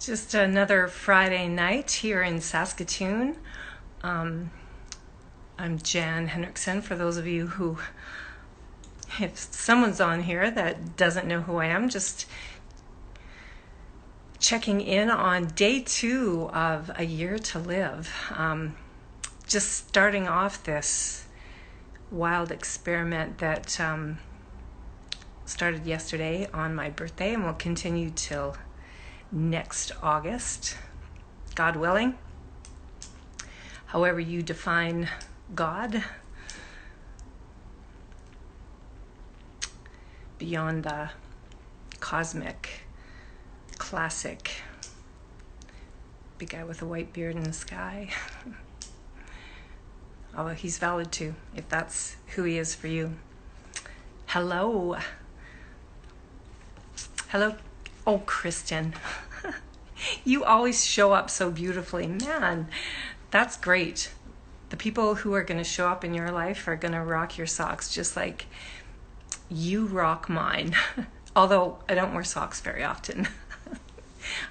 Just another Friday night here in Saskatoon. I'm Jan Hendrickson. For those of you who, if someone's on here that doesn't know who I am, just checking in on day 2 of A Year to Live. Just starting off this wild experiment that started yesterday on my birthday and will continue till next August, God willing. However you define God, beyond the cosmic, classic, big guy with a white beard in the sky. Although he's valid too, if that's who he is for you. Hello. Hello. Oh, Kristen. You always show up so beautifully. Man, that's great. The people who are going to show up in your life are going to rock your socks just like you rock mine. Although I don't wear socks very often.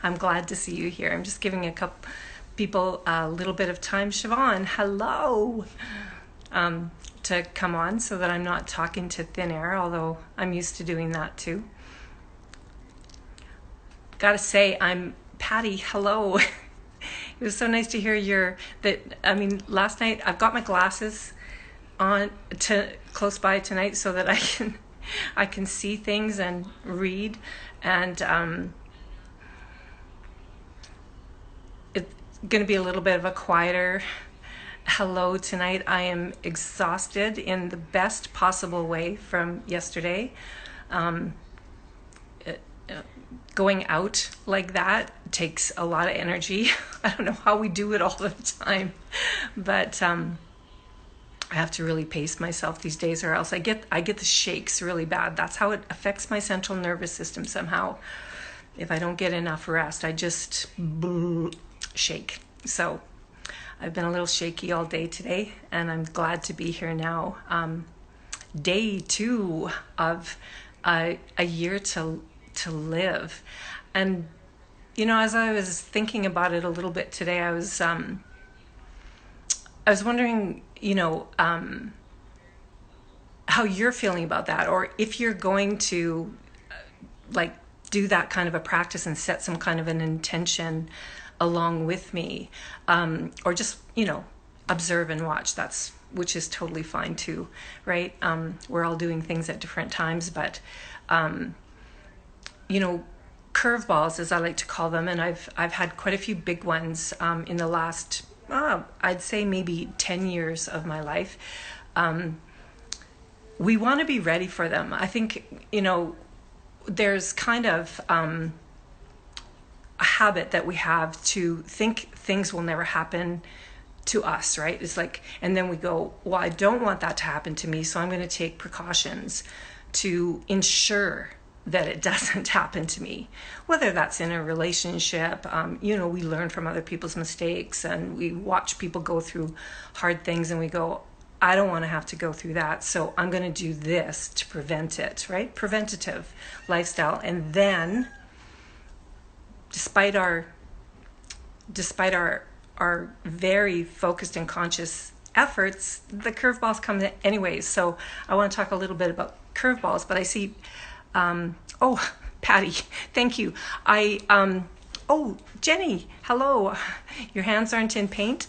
I'm glad to see you here. I'm just giving a couple people a little bit of time. Siobhan, hello. To come on so that I'm not talking to thin air, although I'm used to doing that too. Gotta say, I'm Patty, hello. It was so nice to hear last night I've got my glasses on close by tonight so that I can see things and read, and it's going to be a little bit of a quieter hello tonight. I am exhausted in the best possible way from yesterday. Going out like that takes a lot of energy. I don't know how we do it all the time, but I have to really pace myself these days, or else I get the shakes really bad. That's how it affects my central nervous system somehow. If I don't get enough rest, I just shake. So I've been a little shaky all day today, and I'm glad to be here now. Day 2 of a year to live. And as I was thinking about it a little bit today, I was wondering how you're feeling about that, or if you're going to do that kind of a practice and set some kind of an intention along with me, or just observe and watch, which is totally fine too, right? We're all doing things at different times, but curveballs, as I like to call them, and I've had quite a few big ones in the last, I'd say maybe 10 years of my life. We want to be ready for them. I think, there's kind of a habit that we have to think things will never happen to us, right? It's like, and then we go, well, I don't want that to happen to me, so I'm going to take precautions to ensure that it doesn't happen to me, whether that's in a relationship. We learn from other people's mistakes, and we watch people go through hard things, and we go, I don't want to have to go through that, so I'm going to do this to prevent it, right? Preventative lifestyle. And then despite our very focused and conscious efforts, the curveballs come anyways. So I want to talk a little bit about curveballs, but I see Patty, thank you. Jenny, hello. Your hands aren't in paint.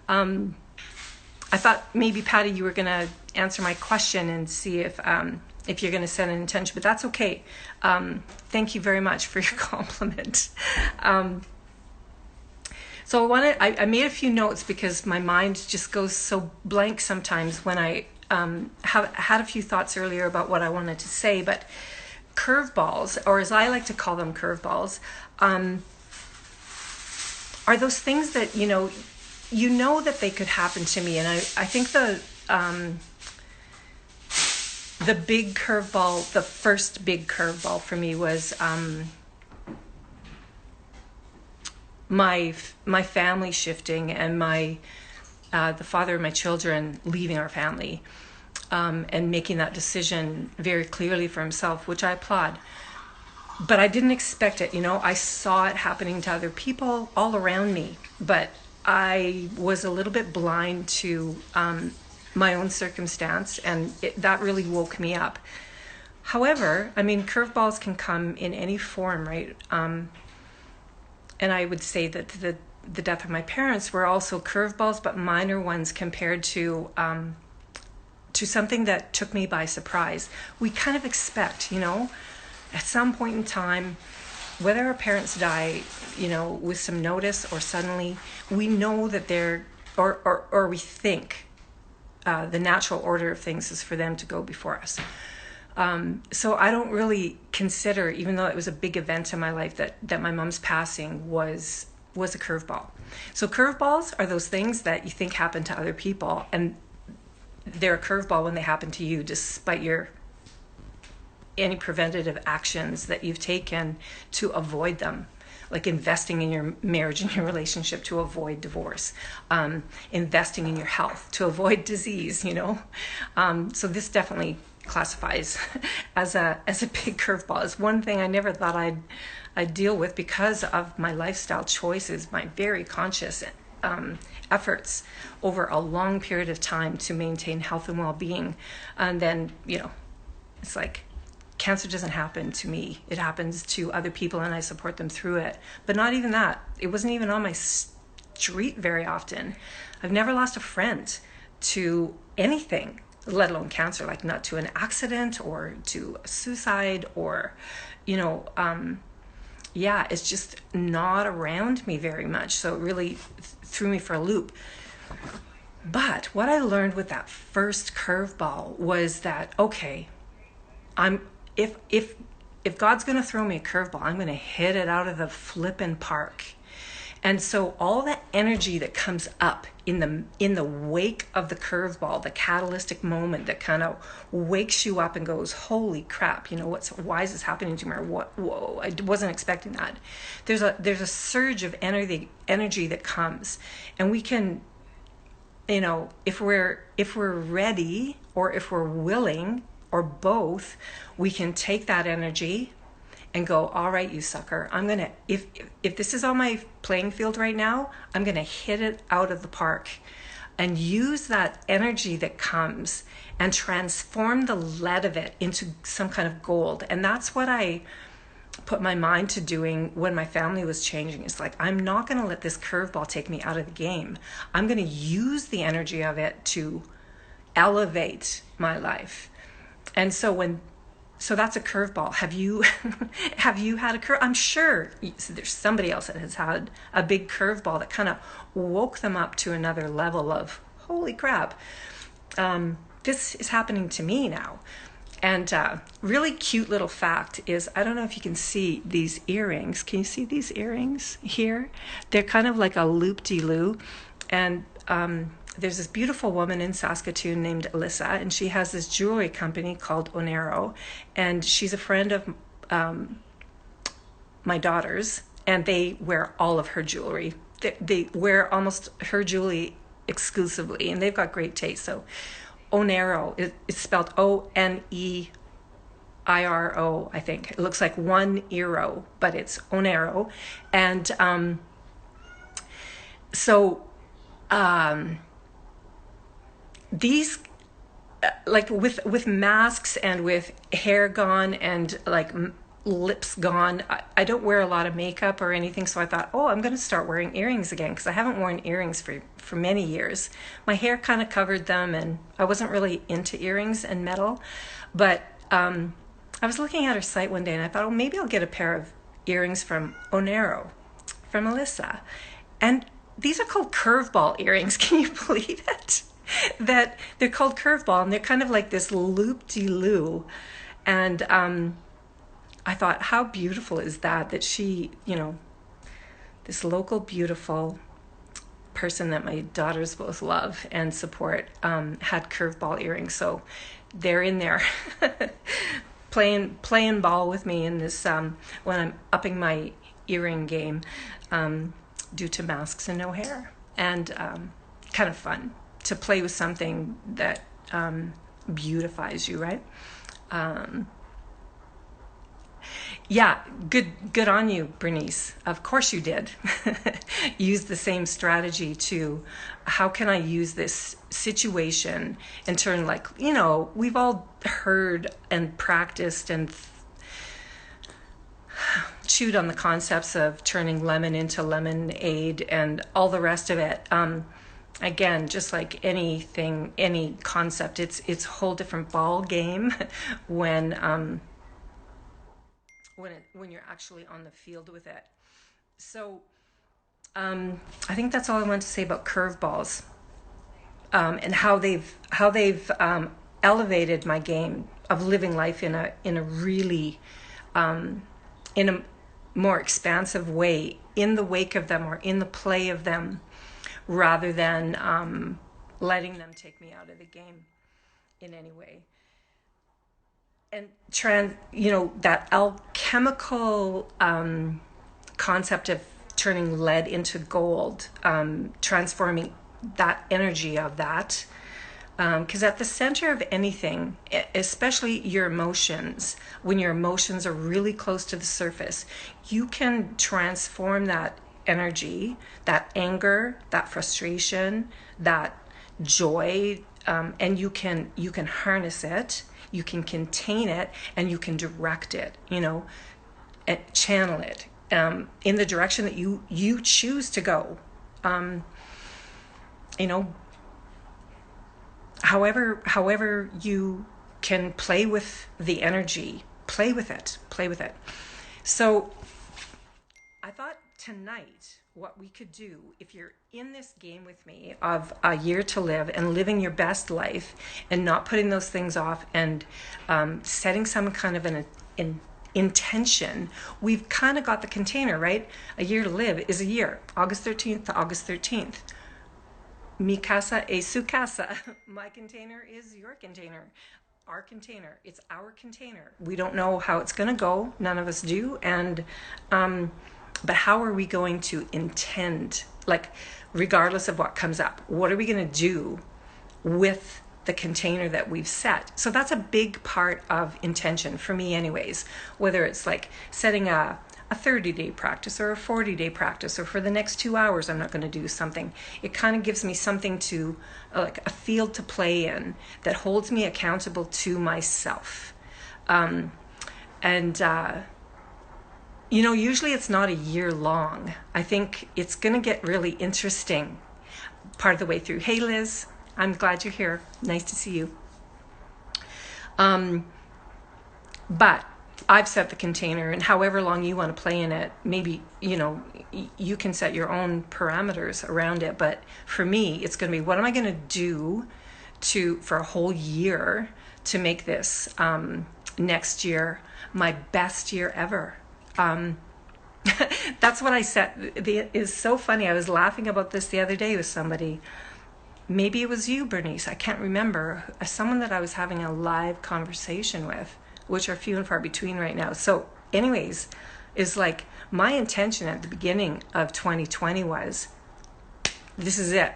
I thought maybe, Patty, you were going to answer my question and see if you're going to set an intention, but that's okay. Thank you very much for your compliment. So I made a few notes because my mind just goes so blank sometimes when I have had a few thoughts earlier about what I wanted to say, but curveballs, or as I like to call them, curveballs, are those things that that they could happen to me. And I think the big curveball, the first big curveball for me was my family shifting, and the father of my children leaving our family. And making that decision very clearly for himself, which I applaud. but I didn't expect it. I saw it happening to other people all around me, but I was a little bit blind to my own circumstance, and that really woke me up. However, I mean, curveballs can come in any form, right? And I would say that the death of my parents were also curveballs, but minor ones compared to something that took me by surprise. We kind of expect, at some point in time, whether our parents die, with some notice or suddenly, we know that they're, or we think the natural order of things is for them to go before us. So I don't really consider, even though it was a big event in my life, that my mom's passing was a curveball. So curveballs are those things that you think happen to other people, and they're a curveball when they happen to you, despite any preventative actions that you've taken to avoid them, like investing in your marriage and your relationship to avoid divorce, investing in your health to avoid disease, So this definitely classifies as a big curveball. It's one thing I never thought I'd deal with because of my lifestyle choices, my very conscious efforts over a long period of time to maintain health and well-being. And then, it's like cancer doesn't happen to me. It happens to other people, and I support them through it. But not even that. It wasn't even on my street very often. I've never lost a friend to anything, let alone cancer, like not to an accident or to a suicide or, it's just not around me very much. So it really threw me for a loop. But what I learned with that first curveball was that, okay, if God's going to throw me a curveball, I'm going to hit it out of the flippin' park. And so all the energy that comes up in the wake of the curveball, the catalytic moment that kind of wakes you up and goes, holy crap, why is this happening to me? Or whoa, I wasn't expecting that. There's a surge of energy that comes, and we can, if we're ready, or if we're willing, or both, we can take that energy and go, all right, you sucker, I'm going to, if this is on my playing field right now, I'm going to hit it out of the park and use that energy that comes and transform the lead of it into some kind of gold. And that's what I put my mind to doing when my family was changing. It's like, I'm not going to let this curveball take me out of the game. I'm going to use the energy of it to elevate my life. And so that's a curveball. Have you had a curve? I'm sure there's somebody else that has had a big curveball that kind of woke them up to another level of, holy crap, this is happening to me now. And really cute little fact is, I don't know if you can see these earrings. Can you see these earrings here? They're kind of like a loop-de-loo. And there's this beautiful woman in Saskatoon named Alyssa, and she has this jewelry company called Onero, and she's a friend of my daughter's, and they wear all of her jewelry. They wear almost her jewelry exclusively, and they've got great taste. So Onero, it's spelled Oneiro, I think. It looks like one euro, but it's Onero. And these, like with masks and with hair gone and like lips gone, I don't wear a lot of makeup or anything. So I thought, I'm going to start wearing earrings again, because I haven't worn earrings for many years. My hair kind of covered them, and I wasn't really into earrings and metal. But I was looking at her site one day, and I thought, maybe I'll get a pair of earrings from Onero, from Alyssa. And these are called curveball earrings. Can you believe it? That they're called curveball, and they're kind of like this loop-de-loo. And I thought, how beautiful is that she, this local beautiful person that my daughters both love and support had curveball earrings. So they're in there playing ball with me in this when I'm upping my earring game due to masks and no hair. And kind of fun to play with something that beautifies you, right? Yeah, good on you, Bernice. Of course you did. Use the same strategy to how can I use this situation and turn, like, we've all heard and practiced and chewed on the concepts of turning lemon into lemonade and all the rest of it. Again, just like anything, any concept, it's a whole different ball game when when you're actually on the field with it. So I think that's all I want to say about curveballs, and how they've elevated my game of living life in a really in a more expansive way in the wake of them or in the play of them, rather than letting them take me out of the game in any way. And that alchemical concept of turning lead into gold, transforming that energy of that, because at the center of anything, especially your emotions, when your emotions are really close to the surface, you can transform that energy, that anger, that frustration, that joy, and you can harness it, you can contain it, and you can direct it, and channel it in the direction that you choose to go. You know, however you can play with the energy, play with it. So I thought tonight what we could do, if you're in this game with me of a year to live and living your best life and not putting those things off, and setting some kind of an intention. We've kind of got the container, right? A year to live is a year, August 13th to August 13th. Mi casa es su casa. My container is your container. Our container. It's our container. We don't know how it's going to go. None of us do. And, but how are we going to intend, like, regardless of what comes up, what are we going to do with the container that we've set? So that's a big part of intention for me anyways, whether it's like setting a 30-day practice or a 40-day practice, or for the next 2 hours I'm not going to do something. It kind of gives me something to, like a field to play in that holds me accountable to myself. Usually it's not a year long. I think it's going to get really interesting part of the way through. Hey Liz, I'm glad you're here. Nice to see you. But I've set the container, and however long you want to play in it, maybe, you can set your own parameters around it. But for me, it's going to be, what am I going to do for a whole year to make this next year my best year ever? That's what I set. It is so funny. I was laughing about this the other day with somebody. Maybe it was you, Bernice. I can't remember. Someone that I was having a live conversation with, which are few and far between right now. So anyways, is like, my intention at the beginning of 2020 was, this is it.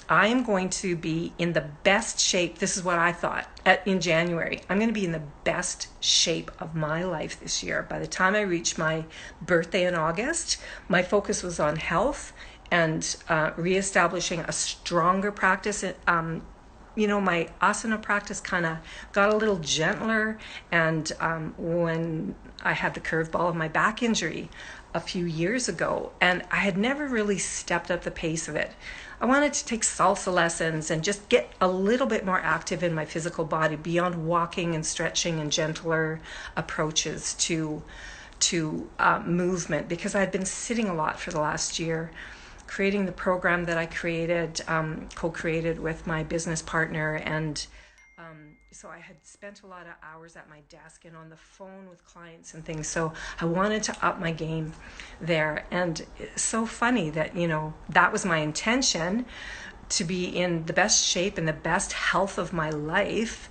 I am going to be in the best shape. This is what I thought in January. I'm going to be in the best shape of my life this year. By the time I reached my birthday in August, my focus was on health and reestablishing a stronger practice. My asana practice kind of got a little gentler, and when I had the curveball of my back injury a few years ago, and I had never really stepped up the pace of it. I wanted to take salsa lessons and just get a little bit more active in my physical body beyond walking and stretching and gentler approaches to movement, because I'd been sitting a lot for the last year. Creating the program that I created, co-created with my business partner, and so I had spent a lot of hours at my desk and on the phone with clients and things. So I wanted to up my game there, and it's so funny that that was my intention, to be in the best shape and the best health of my life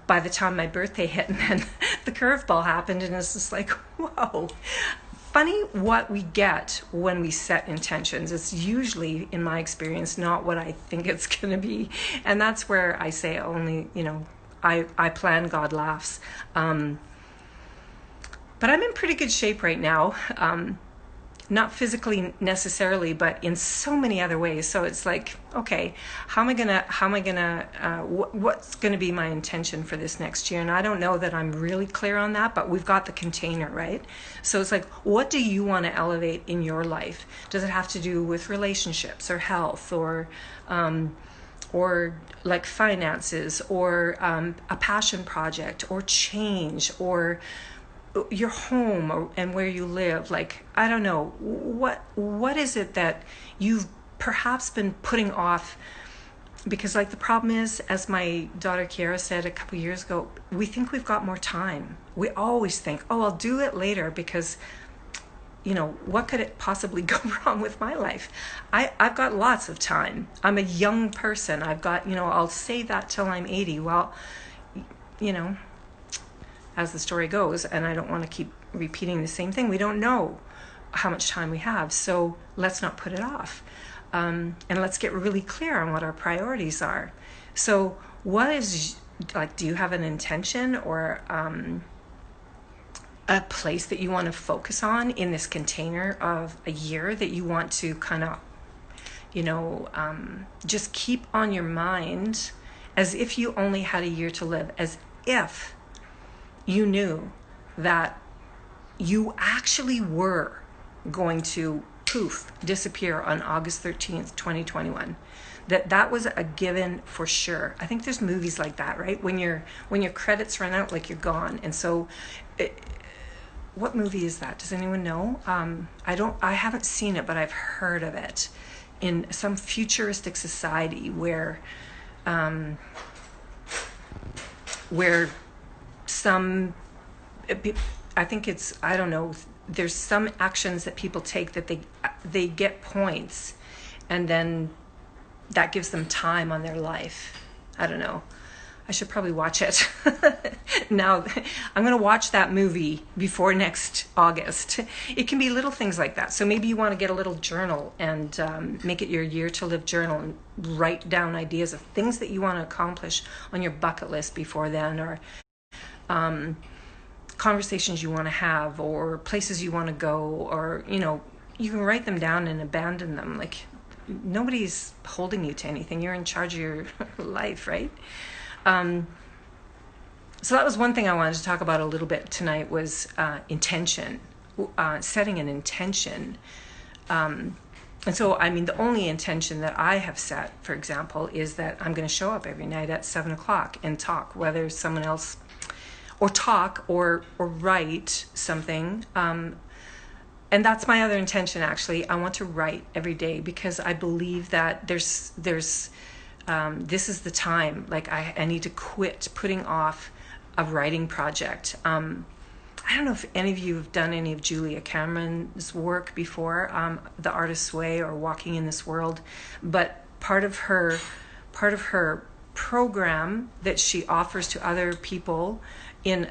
by the time my birthday hit, and then the curveball happened, and it's just like, whoa. Funny what we get when we set intentions. It's usually, in my experience, not what I think it's going to be. And that's where I say only, I plan, God laughs. but I'm in pretty good shape right now. Not physically necessarily, but in so many other ways. So it's like, okay, what's gonna be my intention for this next year? And I don't know that I'm really clear on that, but we've got the container, right? So it's like, what do you want to elevate in your life? Does it have to do with relationships or health or like finances or a passion project or change or your home and where you live? Like, I don't know, what is it that you've perhaps been putting off? Because like the problem is, as my daughter Kiara said a couple years ago, we think we've got more time. We always think, oh, I'll do it later because, what could it possibly go wrong with my life? I've got lots of time. I'm a young person. I've got, I'll say that till I'm 80. Well, as the story goes, and I don't want to keep repeating the same thing, we don't know how much time we have, so let's not put it off. And let's get really clear on what our priorities are. So what is, like, do you have an intention or a place that you want to focus on in this container of a year that you want to kind of, just keep on your mind as if you only had a year to live, as if you knew that you actually were going to poof, disappear on August 13th, 2021. That was a given for sure. I think there's movies like that, right? When your credits run out, like, you're gone. And so what movie is that? Does anyone know? I haven't seen it, but I've heard of it in some futuristic society where some, I think it's, I don't know, there's some actions that people take that they get points, and then that gives them time on their life. I don't know. I should probably watch it. Now, I'm going to watch that movie before next August. It can be little things like that. So maybe you want to get a little journal and make it your year to live journal and write down ideas of things that you want to accomplish on your bucket list before then, or conversations you want to have, or places you want to go, or you can write them down and abandon them. Like, nobody's holding you to anything. You're in charge of your life, right? So that was one thing I wanted to talk about a little bit tonight, was intention, setting an intention. And so, the only intention that I have set, for example, is that I'm going to show up every night at 7:00 and talk, whether someone else, or talk or write something. And that's my other intention, actually. I want to write every day because I believe that there's this is the time. Like, I need to quit putting off a writing project. I don't know if any of you have done any of Julia Cameron's work before, The Artist's Way or Walking in This World, but part of her program that she offers to other people in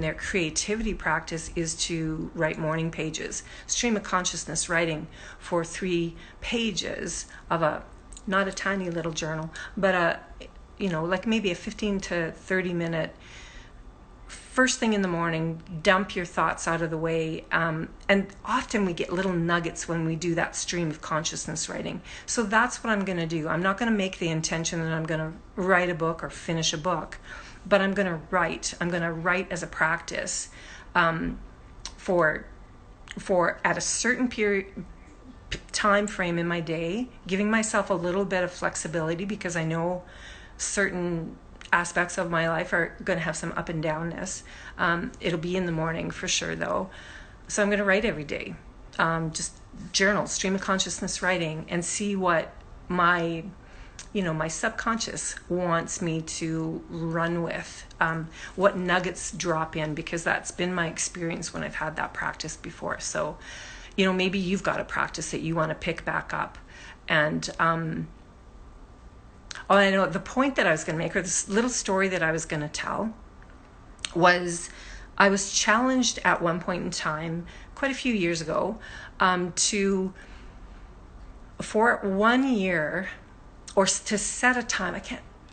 their creativity practice is to write morning pages, stream of consciousness writing for 3 pages of not a tiny little journal, but like maybe a 15 to 30 minute, first thing in the morning, dump your thoughts out of the way. And often we get little nuggets when we do that stream of consciousness writing. So that's what I'm going to do. I'm not going to make the intention that I'm going to write a book or finish a book, but I'm going to write. I'm going to write as a practice for at a certain time frame in my day, giving myself a little bit of flexibility because I know certain aspects of my life are going to have some up and downness. It'll be in the morning for sure, though. So I'm going to write every day, just journal, stream of consciousness writing, and see what my subconscious wants me to run with, what nuggets drop in, because that's been my experience when I've had that practice before. So, maybe you've got a practice that you want to pick back up. And I know the point that I was going to make, or this little story that I was going to tell, was I was challenged at one point in time, quite a few years ago, for 1 year, or to set a time.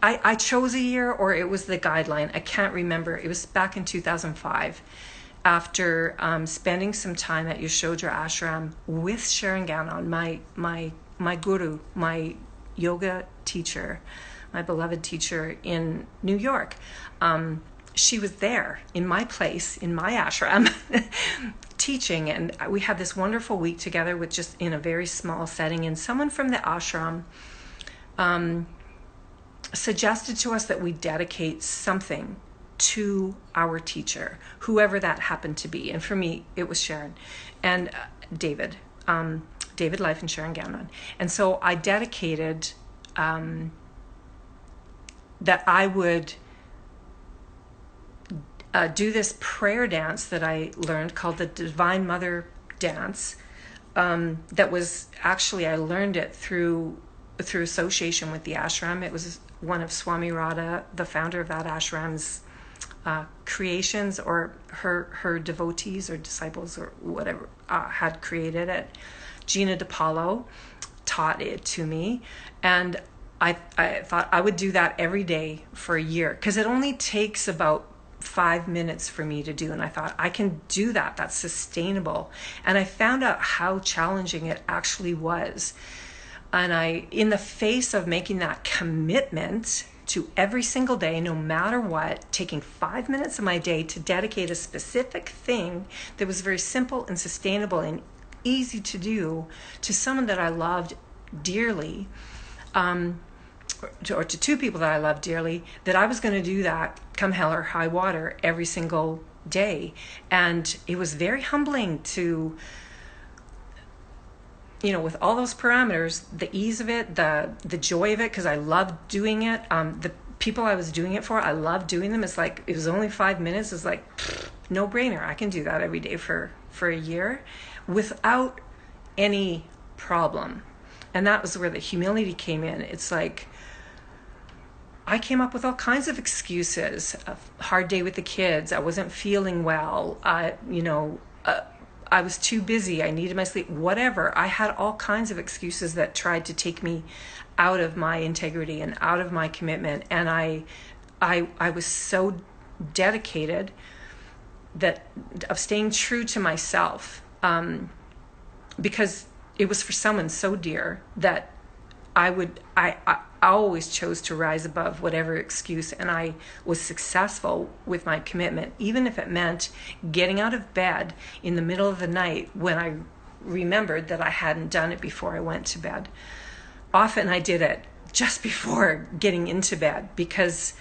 I chose a year, or it was the guideline. I can't remember. It was back in 2005. after spending some time at Yashodhara Ashram with Sharon Gownon, my guru, my yoga teacher, my beloved teacher in New York. She was there in my place, in my ashram, teaching, and we had this wonderful week together with just in a very small setting. And someone from the ashram suggested to us that we dedicate something to our teacher, whoever that happened to be. And for me, it was Sharon and David Life and Sharon Gownon. And so I dedicated that I would do this prayer dance that I learned called the Divine Mother Dance. That was actually, I learned it through association with the ashram. It was one of Swami Radha, the founder of that ashram's creations, or her devotees or disciples or whatever had created it. Gina DiPaolo taught it to me, and I thought I would do that every day for a year, because it only takes about 5 minutes for me to do, and I thought I can do that. That's sustainable. And I found out how challenging it actually was. And in the face of making that commitment to every single day, no matter what, taking 5 minutes of my day to dedicate a specific thing that was very simple and sustainable and easy to do to someone that I loved dearly, or to two people that I loved dearly, that I was going to do that come hell or high water every single day. And it was very humbling to, with all those parameters, the ease of it, the joy of it, because I loved doing it. The people I was doing it for, I loved doing them. It's like, it was only 5 minutes. It's like, no brainer. I can do that every day for a year without any problem. And that was where the humility came in. It's like, I came up with all kinds of excuses. A hard day with the kids. I wasn't feeling well. I was too busy. I needed my sleep. Whatever. I had all kinds of excuses that tried to take me out of my integrity and out of my commitment. And I was so dedicated of staying true to myself, because it was for someone so dear that I always chose to rise above whatever excuse, and I was successful with my commitment, even if it meant getting out of bed in the middle of the night when I remembered that I hadn't done it before I went to bed. Often I did it just before getting into bed, because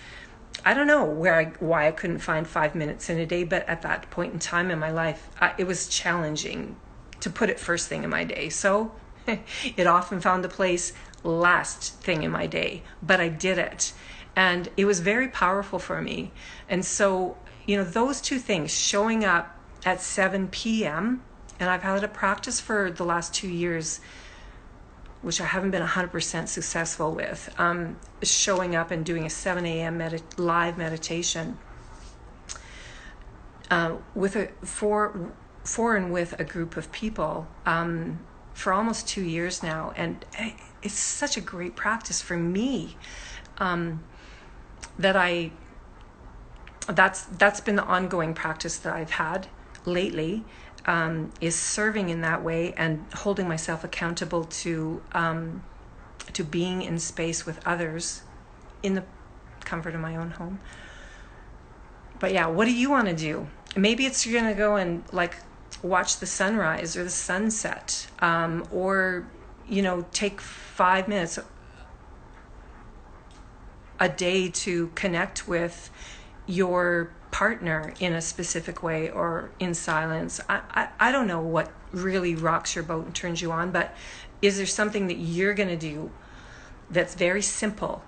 I don't know why I couldn't find 5 minutes in a day, but at that point in time in my life, it was challenging to put it first thing in my day. So it often found a place last thing in my day, but I did it, and it was very powerful for me. And so, those two things, showing up at 7 p.m., and I've had a practice for the last 2 years, which I haven't been 100% successful with, showing up and doing a 7 a.m. live meditation for and with a group of people for almost 2 years now. And it's such a great practice for me, that's been the ongoing practice that I've had lately, is serving in that way and holding myself accountable to being in space with others in the comfort of my own home. But yeah, what do you want to do? Maybe it's you're going to go and watch the sunrise or the sunset, or take 5 minutes a day to connect with your partner in a specific way or in silence. I don't know what really rocks your boat and turns you on, but is there something that you're going to do that's very simple?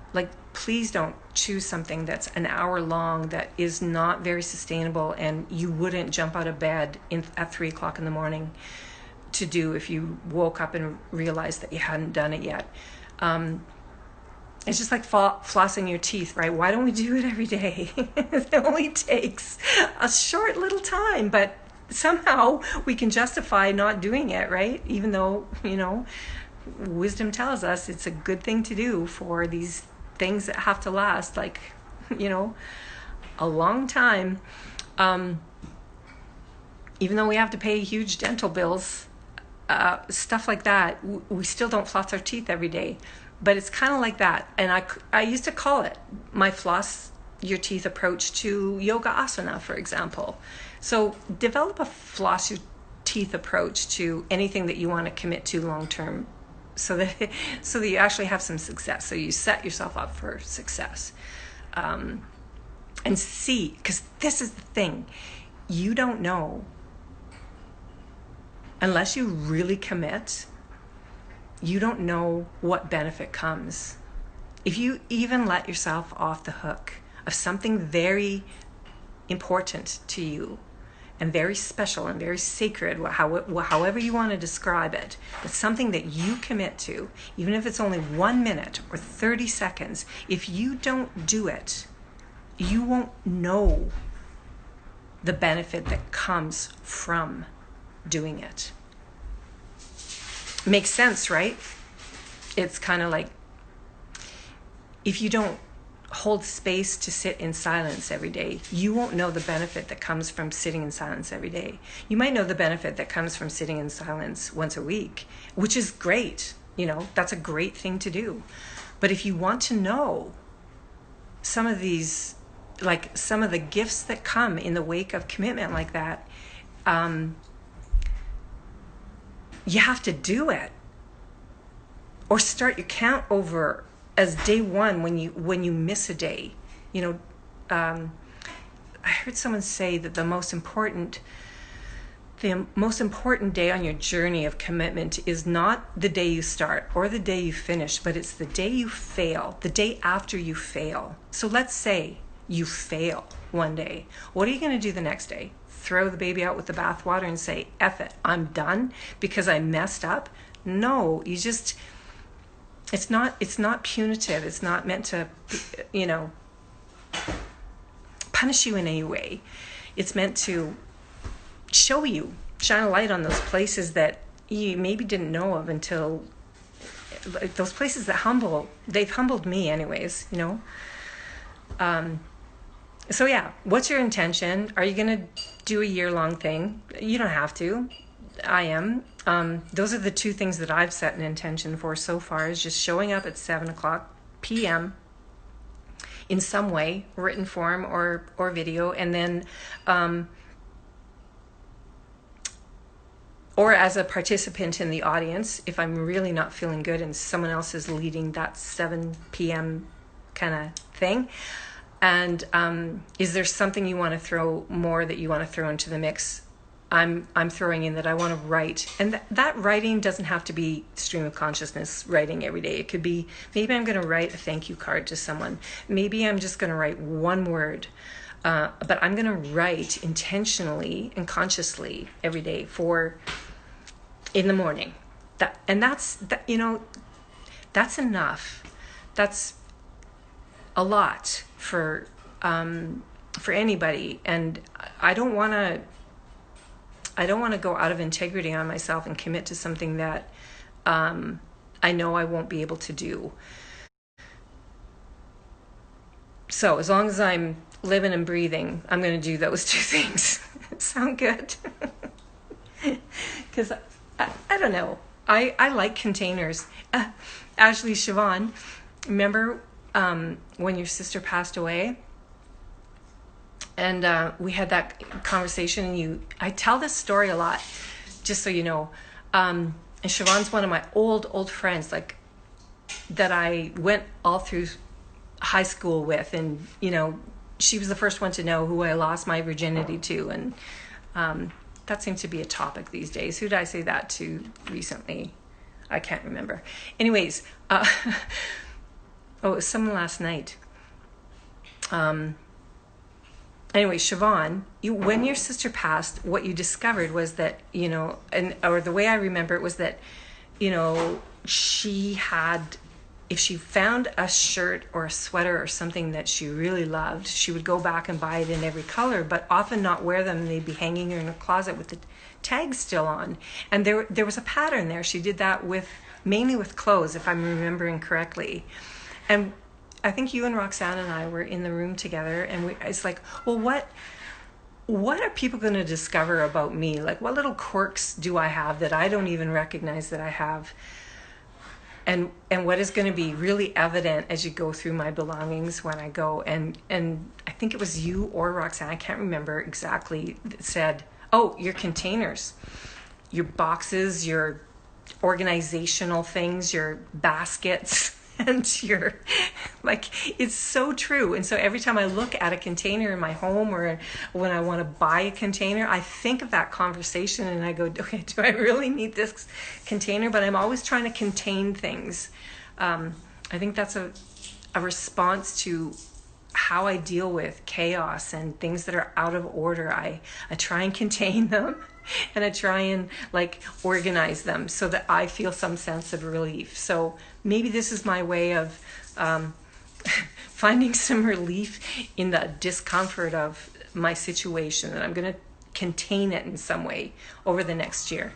Please don't choose something that's an hour long that is not very sustainable and you wouldn't jump out of bed at 3 o'clock in the morning to do if you woke up and realized that you hadn't done it yet. It's just like flossing your teeth, right? Why don't we do it every day? It only takes a short little time, but somehow we can justify not doing it, right? Even though, wisdom tells us it's a good thing to do for these things that have to last, a long time. even though we have to pay huge dental bills, stuff like that, we still don't floss our teeth every day. But it's kind of like that. And I used to call it my floss your teeth approach to yoga asana, for example. So develop a floss your teeth approach to anything that you want to commit to long term, so that you actually have some success. So you set yourself up for success. And see, because this is the thing, you don't know unless you really commit. You don't know what benefit comes if you even let yourself off the hook of something very important to you and very special and very sacred, however you want to describe it, but something that you commit to, even if it's only 1 minute or 30 seconds. If you don't do it, you won't know the benefit that comes from doing it. Makes sense, right? It's kind of like, if you don't hold space to sit in silence every day, you won't know the benefit that comes from sitting in silence every day. You might know the benefit that comes from sitting in silence once a week, which is great. That's a great thing to do. But if you want to know some of these, like some of the gifts that come in the wake of commitment like that, you have to do it, or start your count over as day one when you miss a day. I heard someone say that the most important day on your journey of commitment is not the day you start or the day you finish, but it's the day you fail, the day after you fail. So let's say you fail one day. What are you going to do the next day? Throw the baby out with the bathwater and say, F it, I'm done because I messed up? No, it's not punitive. It's not meant to, punish you in any way. It's meant to shine a light on those places that you maybe didn't know of until, like, those places that they've humbled me anyways, So yeah, what's your intention? Are you going to do a year-long thing? You don't have to. I am. Those are the two things that I've set an intention for so far, is just showing up at 7:00 p.m. in some way, written form or video, and then or as a participant in the audience if I'm really not feeling good and someone else is leading that 7 p.m. kind of thing. And is there something you want to throw more that you want to throw into the mix? I'm throwing in that I want to write. And that writing doesn't have to be stream of consciousness writing every day. It could be, maybe I'm going to write a thank you card to someone. Maybe I'm just going to write one word. But I'm going to write intentionally and consciously every day in the morning. That's enough. That's a lot for anybody, and I don't want to go out of integrity on myself and commit to something that I know I won't be able to do. So as long as I'm living and breathing, I'm going to do those two things. Sound good? Because I don't know. I like containers. Ashley, Siobhan, remember when your sister passed away, and we had that conversation, and I tell this story a lot, just so you know. And Siobhan's one of my old friends, like, that I went all through high school with, and she was the first one to know who I lost my virginity to, and that seems to be a topic these days. Who did I say that to recently? I can't remember. Anyways, it was someone last night. Anyway, Siobhan, when your sister passed, what you discovered was that, or the way I remember it was that, she had, if she found a shirt or a sweater or something that she really loved, she would go back and buy it in every color, but often not wear them. They'd be hanging in a closet with the tags still on. And there was a pattern there. She did that mainly with clothes, if I'm remembering correctly. And I think you and Roxanne and I were in the room together, and it's like, well, what are people going to discover about me? Like, what little quirks do I have that I don't even recognize that I have? And what is going to be really evident as you go through my belongings when I go. And I think it was you or Roxanne, I can't remember exactly, that said, oh, your containers, your boxes, your organizational things, your baskets, and your, like, it's so true. And so every time I look at a container in my home, or when I want to buy a container, I think of that conversation and I go, okay, do I really need this container? But I'm always trying to contain things. I think that's a response to how I deal with chaos and things that are out of order. I try and contain them, and I try and like organize them so that I feel some sense of relief. So maybe this is my way of finding some relief in the discomfort of my situation, and I'm going to contain it in some way over the next year.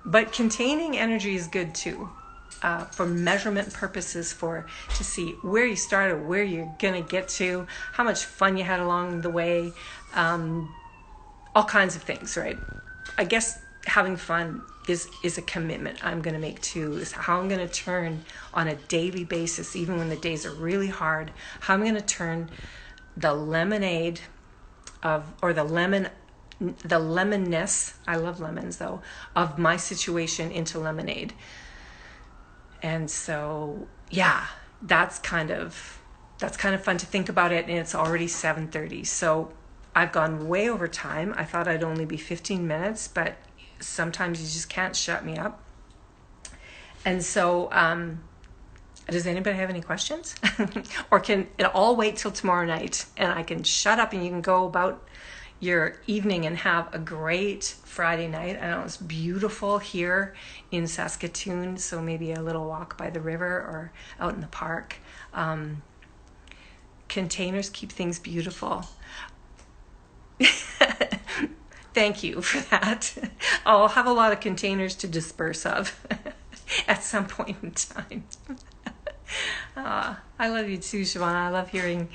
But containing energy is good too. For measurement purposes, to see where you started, where you're going to get to, how much fun you had along the way, all kinds of things, right? I guess having fun is a commitment I'm going to make too, is how I'm going to turn on a daily basis, even when the days are really hard, how I'm going to turn the lemonade or the lemonness, I love lemons though, of my situation into lemonade. And so, yeah, that's kind of fun to think about it. And it's already 7:30. So I've gone way over time. I thought I'd only be 15 minutes, but sometimes you just can't shut me up. And so, does anybody have any questions? Or can it all wait till tomorrow night and I can shut up and you can go about your evening and have a great Friday night? I know it's beautiful here in Saskatoon, so maybe a little walk by the river or out in the park. Containers keep things beautiful. Thank you for that. I'll have a lot of containers to disperse of at some point in time. I love you too, Siobhan. I love hearing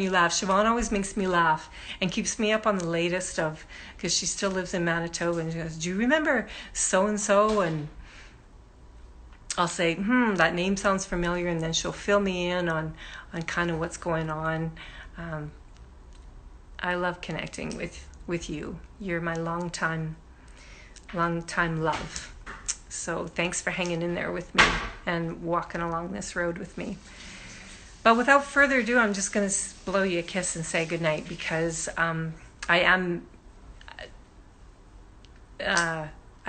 you laugh. Siobhan always makes me laugh and keeps me up on the latest of, because she still lives in Manitoba, and she goes, do you remember so-and-so? And I'll say, that name sounds familiar, and then she'll fill me in on kind of what's going on. I love connecting with you. You're my long time love. So thanks for hanging in there with me and walking along this road with me. But without further ado, I'm just going to blow you a kiss and say goodnight, because I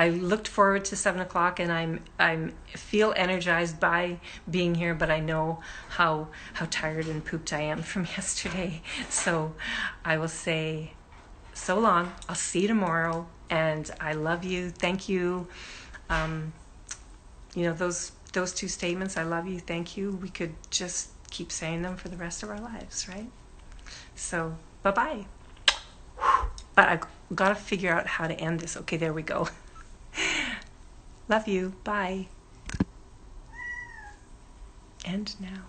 looked forward to 7 o'clock, and I feel energized by being here, but I know how tired and pooped I am from yesterday. So I will say so long. I'll see you tomorrow, and I love you. Thank you. Those two statements, I love you, thank you, we could just keep saying them for the rest of our lives, right? So, bye-bye. But I've got to figure out how to end this. Okay, there we go. Love you. Bye. End now.